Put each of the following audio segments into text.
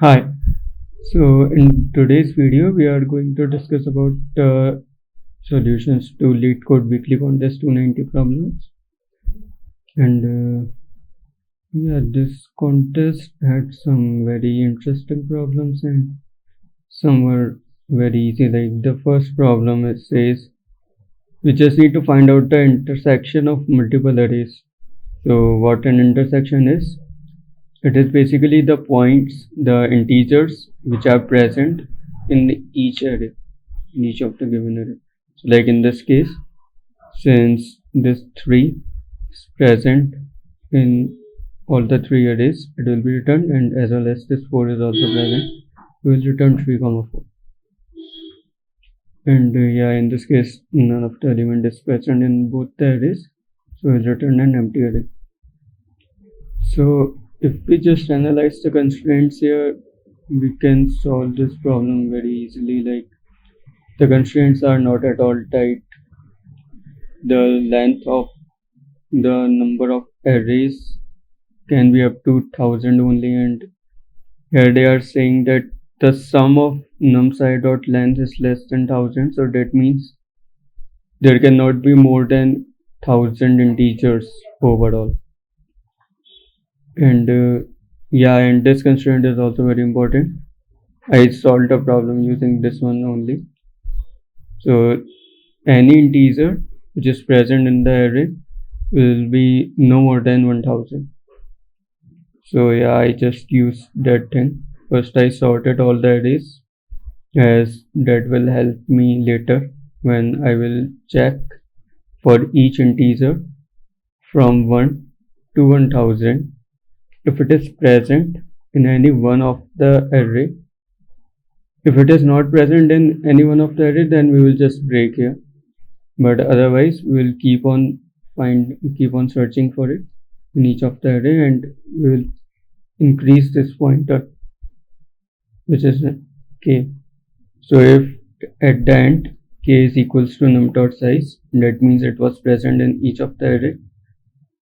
Hi. So in today's video, we are going to discuss about solutions to Leetcode weekly contest 290 problems. And yeah, this contest had some very interesting problems and some were very easy. Like the first problem, it says we just need to find out the intersection of multiple arrays. So what an intersection is? It is basically the points, the integers which are present in each array, in each of the given array. So like in this case, since this 3 is present in all the 3 arrays, it will be returned, and as well as this 4 is also present, we will return 3, 4. And yeah, in this case, none of the element is present in both the arrays, so we'll return an empty array. So if we just analyze the constraints here, we can solve this problem very easily. Like the constraints are not at all tight. The length of the number of arrays can be up to 1000 only, and here they are saying that the sum of num_psi dot length is less than 1000, so that means there cannot be more than 1000 integers overall. And yeah, and this constraint is also very important. I solved a problem using this one only. So any integer which is present in the array will be no more than 1000. So yeah, I just used that thing. First I sorted all the arrays, as that will help me later when I will check for each integer from 1 to 1000 if it is present in any one of the array. If it is not present in any one of the array, then we will just break here. But otherwise, we will keep on searching for it in each of the array, and we will increase this pointer, which is k. So if at the end k is equals to num.size, that means it was present in each of the array,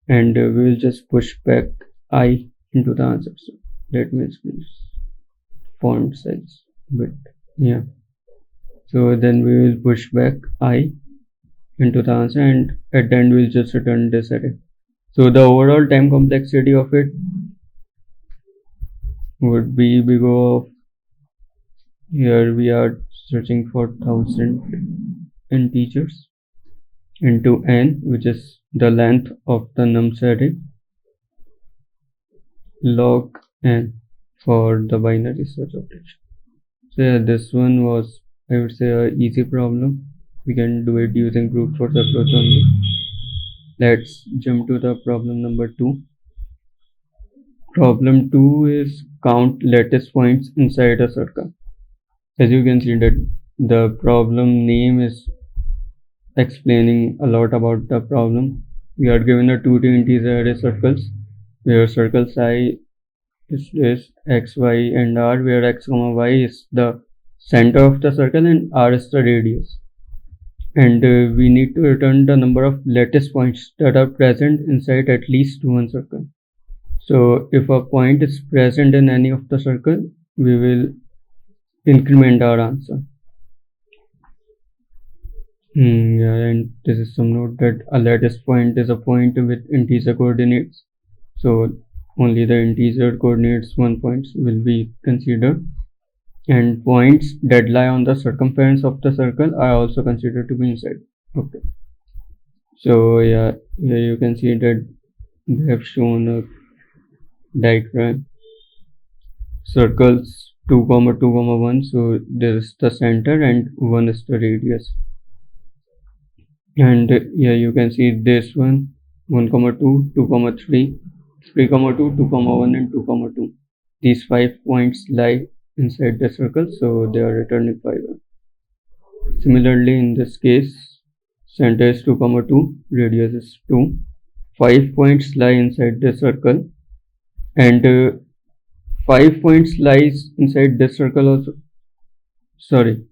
and we will just push back I into the answer. So that means font size width. Yeah. So then we will push back I into the answer, and at the end we'll just return this array. So the overall time complexity of it would be big of, here we are searching for 1000 integers into n, which is the length of the nums array, log n for the binary search operation. So yeah, this one was, I would say, a easy problem. We can do it using brute force approach only. Let's jump to the problem number 2. Problem 2 is count lattice points inside a circle. As you can see that the problem name is explaining a lot about the problem. We are given a 2D integer array circles where circle size is x, y and r, where x, y is the center of the circle and r is the radius. And we need to return the number of lattice points that are present inside at least one circle. So if a point is present in any of the circle, we will increment our answer. Yeah, and this is some note that a lattice point is a point with integer coordinates. So only the integer coordinates 1 points will be considered, and points that lie on the circumference of the circle are also considered to be inside. Okay. So yeah, here you can see that they have shown a diagram. Circles 2, 2, 1. So this is the center and 1 is the radius. And here you can see this one 1, 2, 2, 3, 3, 2, 2, 1 and 2, 2. These 5 points lie inside the circle, so they are returning 5. Similarly, in this case, center is 2, 2, radius is 2. 5 points lie inside the circle, and 5 points lies inside this circle also. Sorry,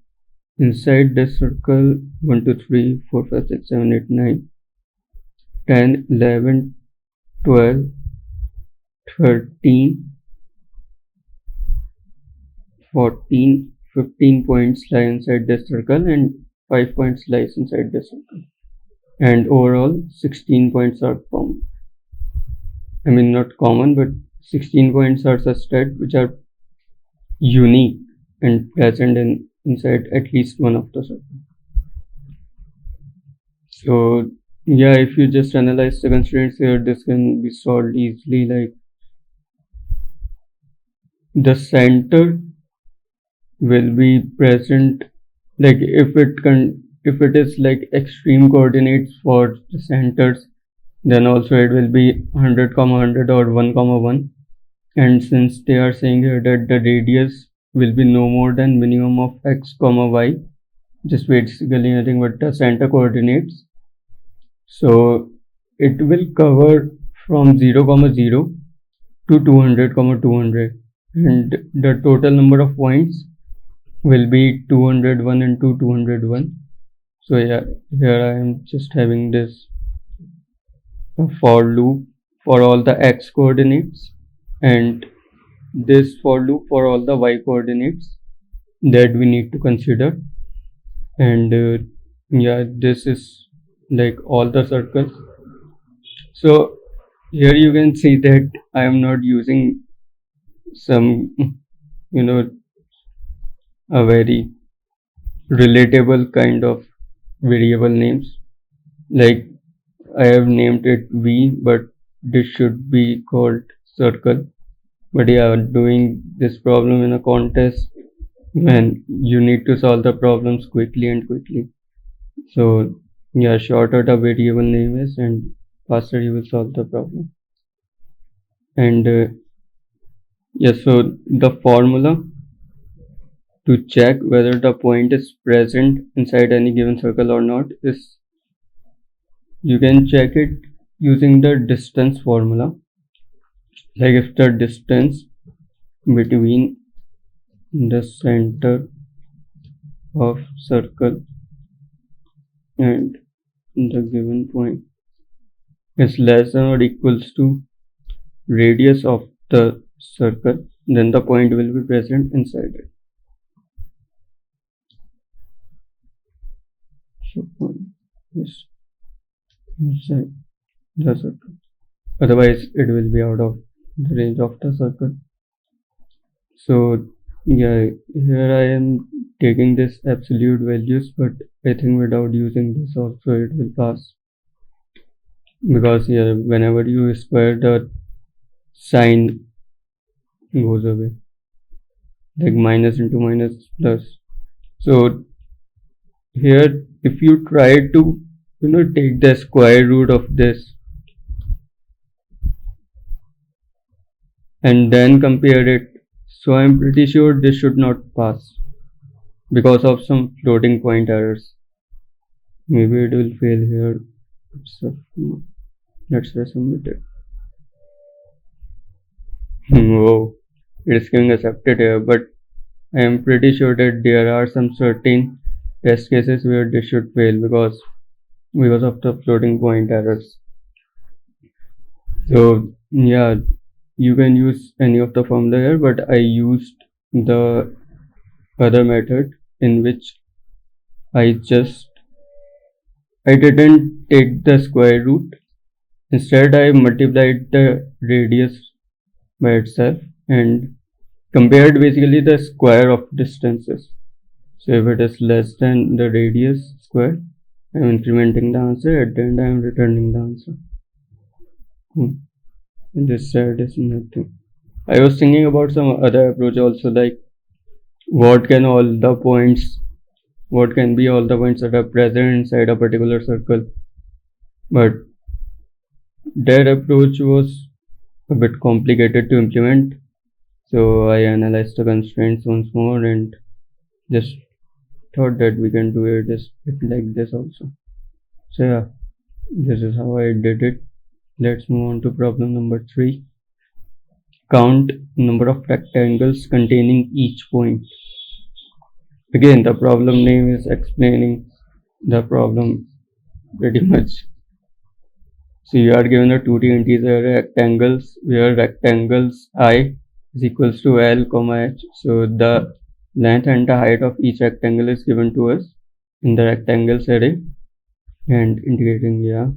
inside this circle 1, 2, 3, 4, 5, 6, 7, 8, 9, 10, 11, 12, 13, 15 points lie inside this circle and 5 points lies inside this circle. And overall 16 points are common. I mean, not common, but 16 points are such that which are unique and present inside at least one of the circle. So yeah, if you just analyze the constraints here, this can be solved easily. Like the center will be present, like if it is like extreme coordinates for the centers, then also it will be 100, 100 or 1, 1. And since they are saying here that the radius will be no more than minimum of x, y, just basically nothing but the center coordinates. So it will cover from 0, 0 to 200, 200, and the total number of points will be 201 into 201. So yeah, here I am just having this for loop for all the x coordinates and this for loop for all the y coordinates that we need to consider. And yeah, this is like all the circles. So here you can see that I am not using some a very relatable kind of variable names. Like I have named it V, but this should be called circle. But yeah, doing this problem in a contest, when you need to solve the problems quickly. So yeah, shorter the variable name is and faster you will solve the problem. And yeah, so the formula to check whether the point is present inside any given circle or not is, you can check it using the distance formula. Like if the distance between the center of circle and the given point is less than or equals to radius of the circle, then the point will be present inside it. So point is inside the circle. Otherwise, it will be out of the range of the circle. So yeah, here I am taking this absolute values, but I think without using this also it will pass. Because yeah, whenever you square, the sign goes away. Like minus into minus plus. So here if you try to take the square root of this and then compare it, so I'm pretty sure this should not pass because of some floating point errors. Maybe it will fail here. So let's submit it. Whoa, it's giving accepted here, but I am pretty sure that there are some certain test cases where this should fail because of the floating point errors. So yeah, you can use any of the formula here, but I used the other method in which I didn't take the square root. Instead, I multiplied the radius by itself and compared basically the square of distances. So if it is less than the radius square, I am incrementing the answer. At the end, I am returning the answer. And this side is nothing. I was thinking about some other approach also, like what can be all the points that are present inside a particular circle. But that approach was a bit complicated to implement. So I analyzed the constraints once more and just thought that we can do it like this also. So yeah, this is how I did it. Let's move on to problem number 3. Count number of rectangles containing each point. Again, the problem name is explaining the problem pretty much. So you are given a 2D integer rectangles where rectangles I is equals to L, H. So the length and the height of each rectangle is given to us in the rectangles array and integrating, yeah.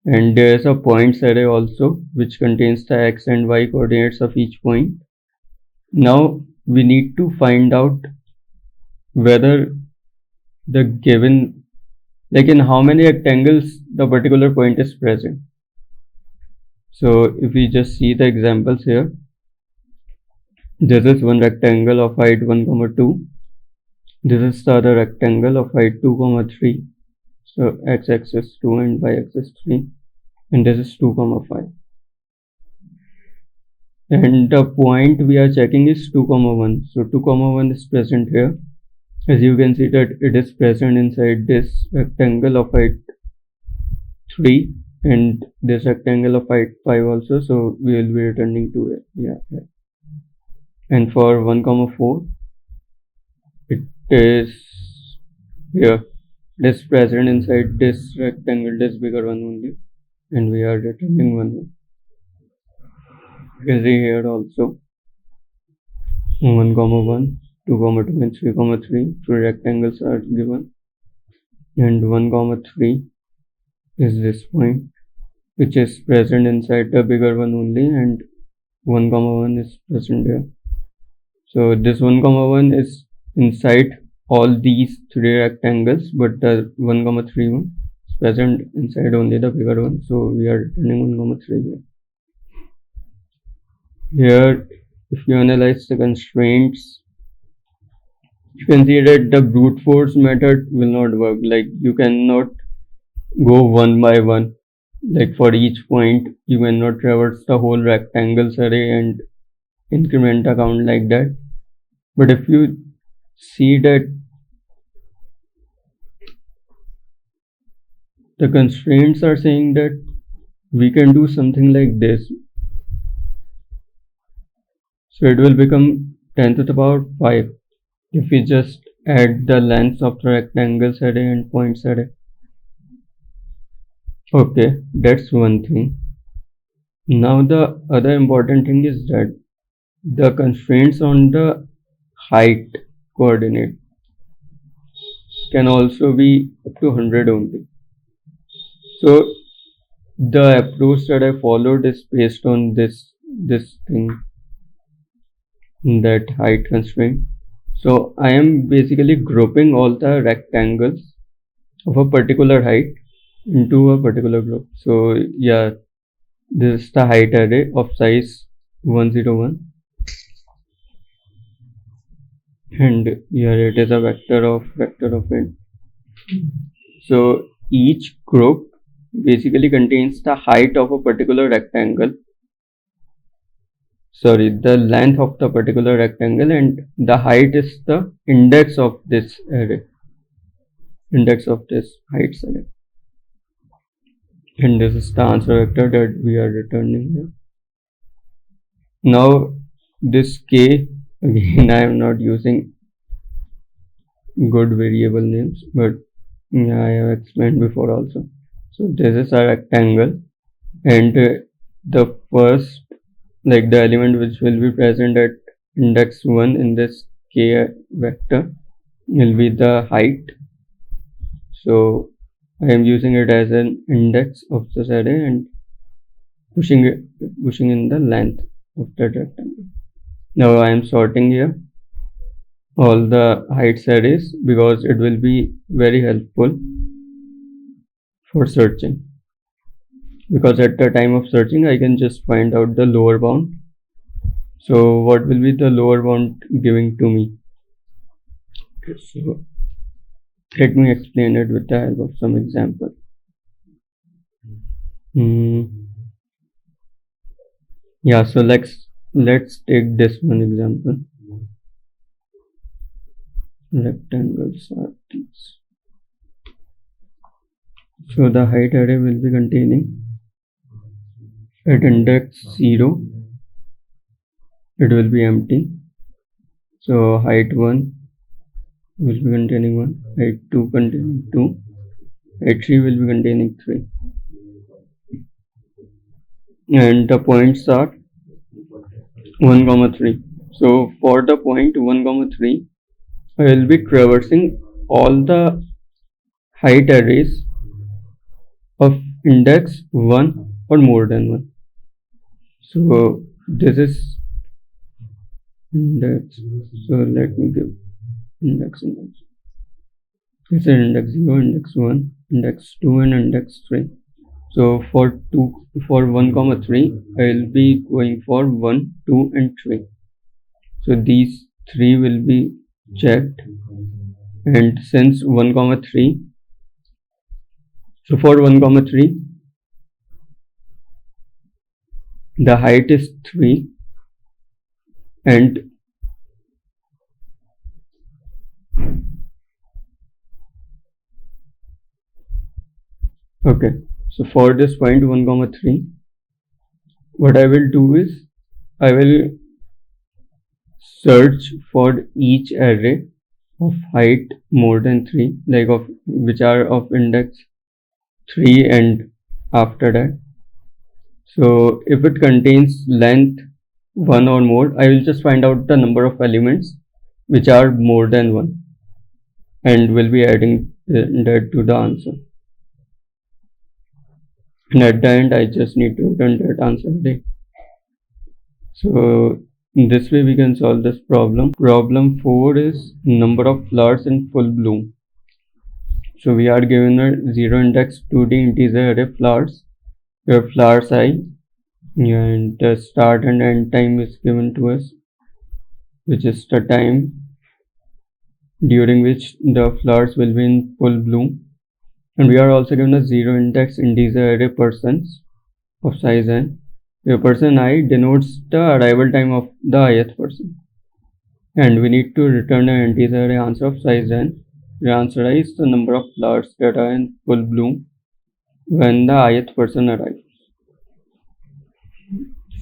And there is a points array also which contains the x and y coordinates of each point. Now we need to find out whether the given, like in how many rectangles the particular point is present. So if we just see the examples here, this is one rectangle of height 1, 2. This is the other rectangle of height 2, 3. So x-axis 2 and y-axis 3. And this is 2, 5. And the point we are checking is 2, 1. So 2, 1 is present here. As you can see that it is present inside this rectangle of height 3 and this rectangle of height 5 also. So we will be returning to it. Yeah. And for 1, 4, it is here. It is present inside this rectangle, this bigger one only. And we are returning 1. You can see here also 1, 1, 2, 2 and 3, 3. Three rectangles are given. And 1, 3 is this point which is present inside the bigger one only, and 1, 1 is present here. So this 1, 1 is inside all these three rectangles, but the 1, 3 one is present inside only the bigger one. So we are returning 1, 3 here. Here, if you analyze the constraints, you can see that the brute force method will not work. Like you cannot go one by one. Like for each point, you cannot traverse the whole rectangles array and increment the count like that. But if you see that the constraints are saying that we can do something like this. So it will become 10 to the power 5 if we just add the lengths of the rectangles array and points array. Okay, that's one thing. Now the other important thing is that the constraints on the height coordinate can also be up to 100 only. So the approach that I followed is based on this thing, that height constraint. So I am basically grouping all the rectangles of a particular height into a particular group. So yeah, this is the height array of size 101, and here it is a vector of it. So each group basically contains the height of a particular rectangle, the length of the particular rectangle, and the height is the index of this array, index of this heights array. And this is the answer vector that we are returning here. Now this k, again I am not using good variable names, but yeah, I have explained before also. So this is a rectangle, and the first, like the element which will be present at index 1 in this k vector will be the height. So I am using it as an index of this array and pushing in the length of that rectangle. Now I am sorting here all the heights arrays because it will be very helpful for searching, because at the time of searching I can just find out the lower bound. So what will be the lower bound giving to me? Okay, so let me explain it with the help of some example. Yeah, so let's take this one example. Rectangles are these. So the height array will be containing at index 0, it will be empty. So height 1 will be containing 1, height 2 containing 2, height 3 will be containing 3. And the points are 1, 3. So for the point 1 comma 3, I will be traversing all the height arrays of index 1 or more than 1. So this is index. So let me give index. This is index 0, index 1, index 2 and index 3. So for 1 comma 3, I will be going for 1, 2 and 3. So these 3 will be checked, and since 1 comma 3, so for 1 comma 3, the height is 3 and okay, so for this point 1 comma 3, what I will do is I will search for each array of height more than 3, like of which are of index 3 and after that. So if it contains length 1 or more, I will just find out the number of elements which are more than 1 and will be adding that to the answer. And at the end, I just need to return that answer. So in this way we can solve this problem. Problem 4 is number of flowers in full bloom. So we are given a 0 index 2D integer array flowers, where flowers I, and the start and end time is given to us, which is the time during which the flowers will be in full bloom. And we are also given a 0 index integer array persons of size n. The person I denotes the arrival time of the ith person, and we need to return an integer array answer of size n. The answer I is the number of flowers that are in full bloom when the ith person arrives.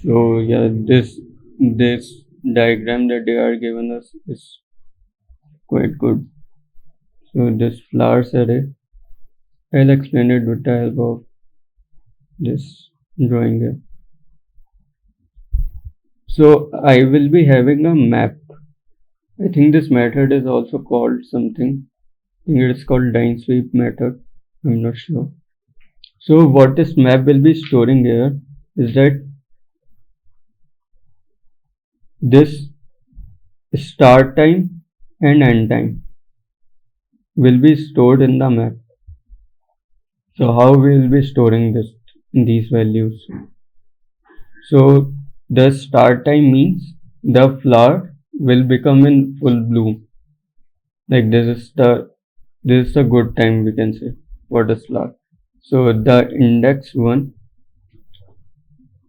So yeah, this diagram that they are given us is quite good. So this flowers array, I'll explain it with the help of this drawing here. So I will be having a map. I think this method is also called something. I think it is called line sweep method. I'm not sure. So what this map will be storing here is that this start time and end time will be stored in the map. So how we will be storing these values? So the start time means the flower will become in full bloom. Like this is a good time, we can say, for the flower. So the index 1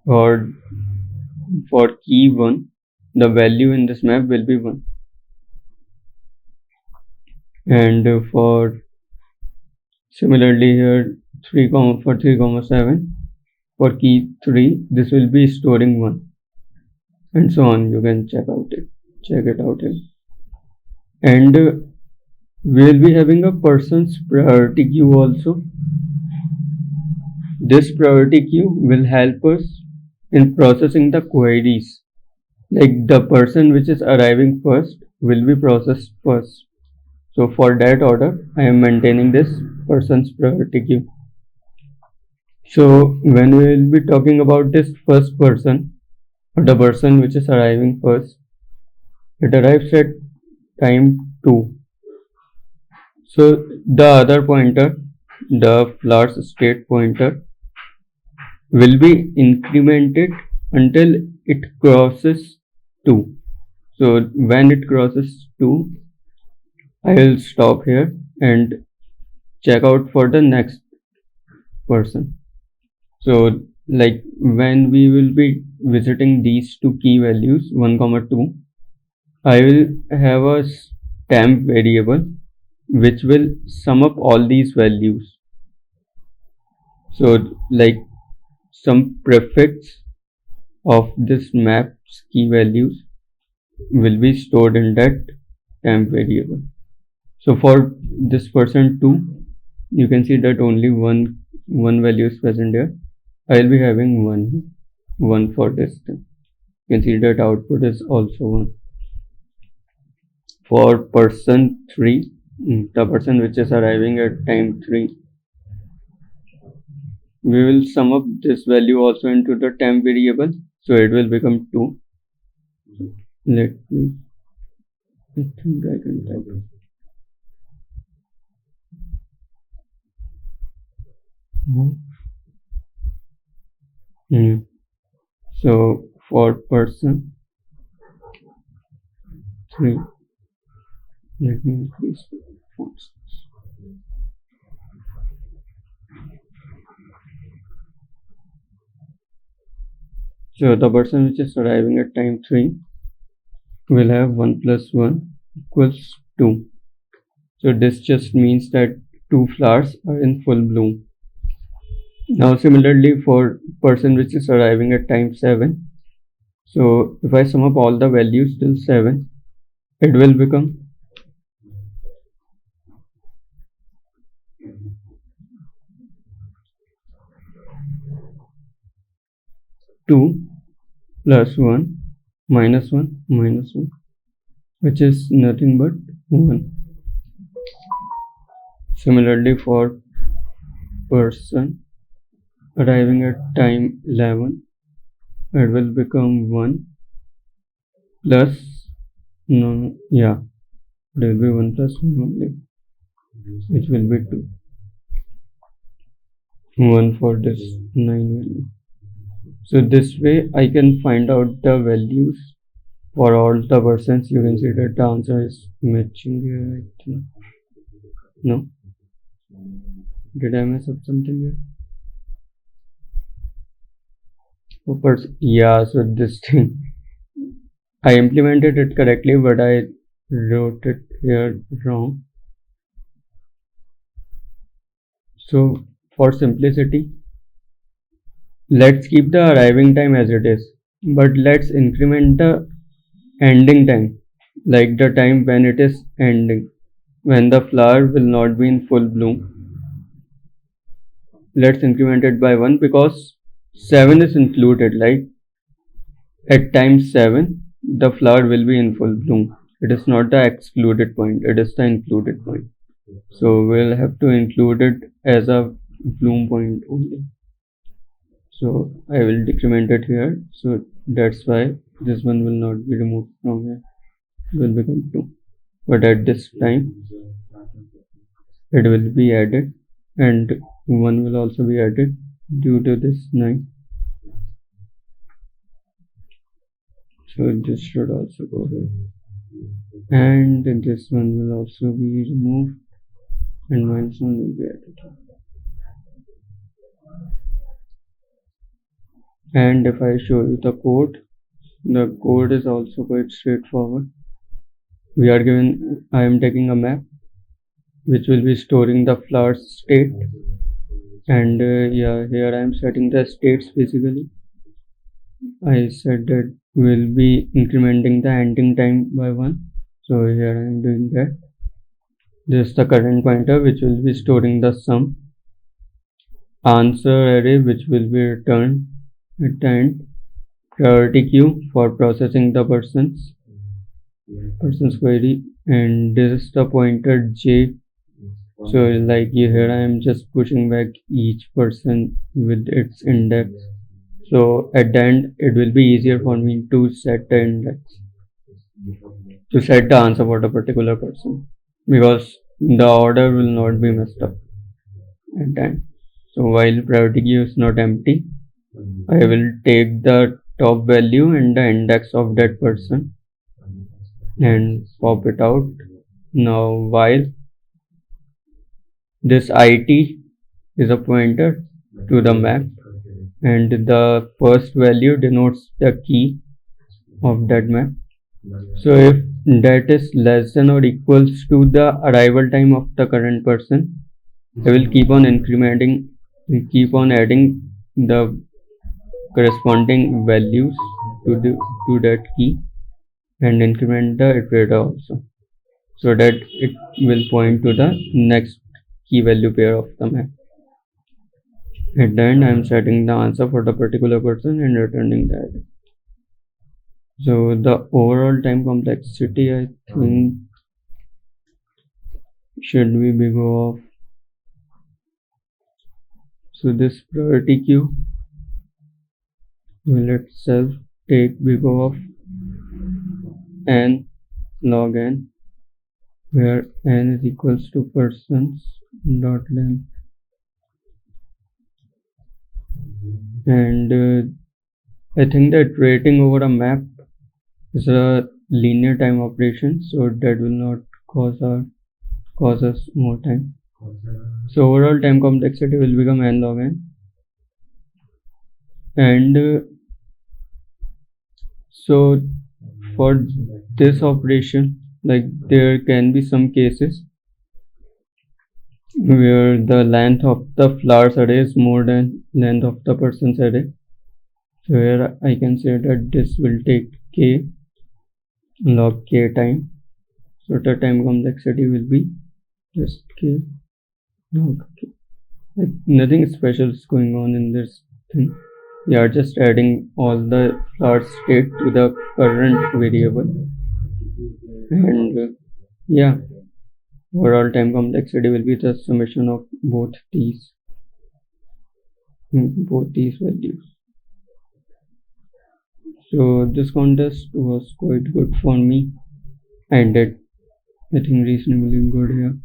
or for key 1, the value in this map will be 1. And for similarly here 3 comma 7, for key 3, this will be storing 1, and so on. You can check it out here. And we will be having a person's priority queue also. This priority queue will help us in processing the queries. Like the person which is arriving first will be processed first. So for that order, I am maintaining this person's priority queue. So when we will be talking about this first person, or the person which is arriving first, it arrives at time 2. So the other pointer, the flower's state pointer, will be incremented until it crosses 2. So when it crosses 2, I will stop here and check out for the next person. So like when we will be visiting these two key values 1 comma 2, I will have a temp variable which will sum up all these values. So like some prefix of this map's key values will be stored in that temp variable. So for this person 2, you can see that only one value is present here. I will be having one for this thing. You can see that output is also 1. for person 3, the person which is arriving at time 3, we will sum up this value also into the temp variable, so it will become 2. I think I can type. So for person 3, let me increase the font size. So the person which is arriving at time 3 will have 1 plus 1 equals 2. So this just means that 2 flowers are in full bloom. Now similarly for person which is arriving at time 7, so if I sum up all the values till 7, it will become 2 plus 1 minus 1 minus 1, which is nothing but 1. Similarly for person arriving at time 11, it will become 1 plus, it will be 1 plus 1 only, which will be 2. 1 for this 9 value. So this way I can find out the values for all the persons. You can see that the answer is matching here, I think. No? Did I mess up something here? Yeah, so this thing, I implemented it correctly, but I wrote it here wrong. So for simplicity, let's keep the arriving time as it is, but let's increment the ending time, like the time when it is ending, when the flower will not be in full bloom. Let's increment it by 1 because 7 is included, like at time 7 the flower will be in full bloom. It is not the excluded point, it is the included point. So we'll have to include it as a bloom point only. So I will decrement it here, so that's why this one will not be removed from here. It will become 2, but at this time it will be added, and 1 will also be added due to this 9. So this should also go here, and this one will also be removed, and minus 1 will be added. And if I show you the code is also quite straightforward. We are given, I am taking a map which will be storing the flower state, and here I am setting the states physically. I said that we'll be incrementing the ending time by 1, so here I am doing that. This is the current pointer which will be storing the sum, answer array which will be returned at the end, priority queue for processing the person's query, and this is the pointer j. So like here I am just pushing back each person with its index, so at the end it will be easier for me to set the index, to set the answer for the particular person, because the order will not be messed up at the end. So while priority queue is not empty, I will take the top value and the index of that person and pop it out. Now while this IT is a pointer to the map, and the first value denotes the key of that map. So if that is less than or equals to the arrival time of the current person, I will keep on incrementing, keep on adding the corresponding values to that key, and increment the iterator also, so that it will point to the next key value pair of the map. At the end I am setting the answer for the particular person and returning that. So the overall time complexity, I think should be big of, so this priority queue will itself take big of n log n, where n is equals to persons dot length, and I think that iterating over a map is a linear time operation, so that will not cause us more time. So overall time complexity will become n log n, and so for this operation, like there can be some cases where the length of the flowers array is more than length of the persons array. So here I can say that this will take k log k time. So the time complexity will be just k log k. Like nothing special is going on in this thing. We are just adding all the flower state to the current variable, and yeah, overall time complexity will be the summation of both these values. So this contest was quite good for me. I did, I think, reasonably good here.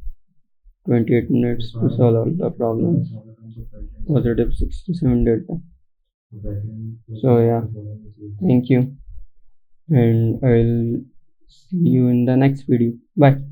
28 minutes to solve all the problems. Positive 67 delta. So yeah, thank you, and I'll see you in the next video. Bye.